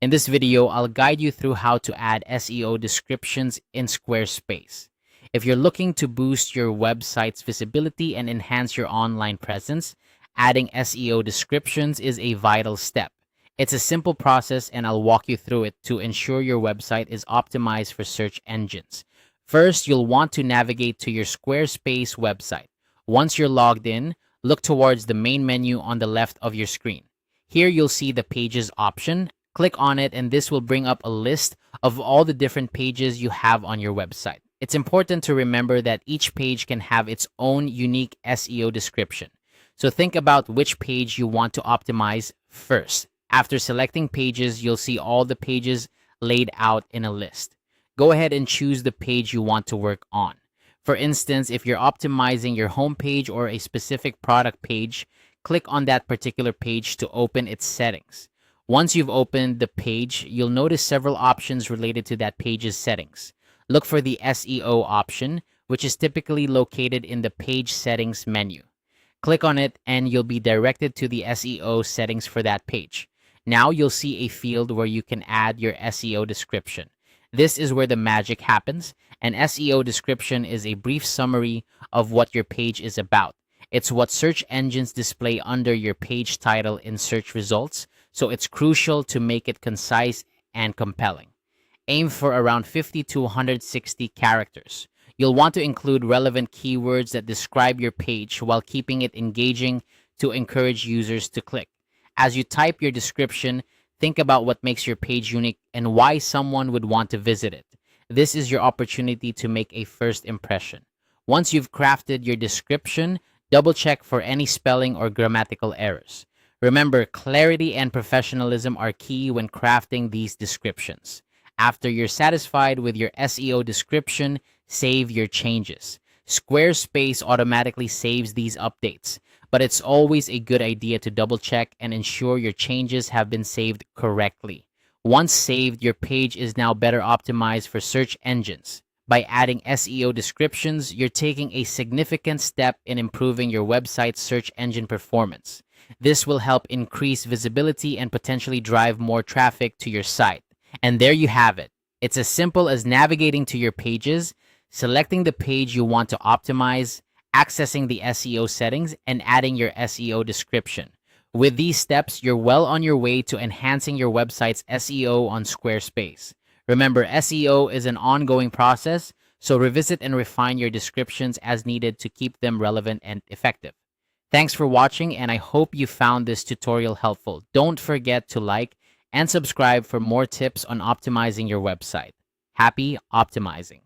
In this video, I'll guide you through how to add SEO descriptions in Squarespace. If you're looking to boost your website's visibility and enhance your online presence, adding SEO descriptions is a vital step. It's a simple process and I'll walk you through it to ensure your website is optimized for search engines. First, you'll want to navigate to your Squarespace website. Once you're logged in, look towards the main menu on the left of your screen. Here you'll see the Pages option. Click on it and this will bring up a list of all the different pages you have on your website. It's important to remember that each page can have its own unique SEO description. So think about which page you want to optimize first. After selecting pages, you'll see all the pages laid out in a list. Go ahead and choose the page you want to work on. For instance, if you're optimizing your homepage or a specific product page, click on that particular page to open its settings. Once you've opened the page, you'll notice several options related to that page's settings. Look for the SEO option, which is typically located in the Page Settings menu. Click on it and you'll be directed to the SEO settings for that page. Now you'll see a field where you can add your SEO description. This is where the magic happens. An SEO description is a brief summary of what your page is about. It's what search engines display under your page title in search results, so it's crucial to make it concise and compelling. Aim for around 50 to 160 characters. You'll want to include relevant keywords that describe your page while keeping it engaging to encourage users to click. As you type your description, think about what makes your page unique and why someone would want to visit it. This is your opportunity to make a first impression. Once you've crafted your description, double-check for any spelling or grammatical errors. Remember, clarity and professionalism are key when crafting these descriptions. After you're satisfied with your SEO description, save your changes. Squarespace automatically saves these updates, but it's always a good idea to double-check and ensure your changes have been saved correctly. Once saved, your page is now better optimized for search engines. By adding SEO descriptions, you're taking a significant step in improving your website's search engine performance. This will help increase visibility and potentially drive more traffic to your site. And there you have it. It's as simple as navigating to your pages, selecting the page you want to optimize, accessing the SEO settings, and adding your SEO description. With these steps, you're well on your way to enhancing your website's SEO on Squarespace. Remember, SEO is an ongoing process, so revisit and refine your descriptions as needed to keep them relevant and effective. Thanks for watching, and I hope you found this tutorial helpful. Don't forget to like and subscribe for more tips on optimizing your website. Happy optimizing!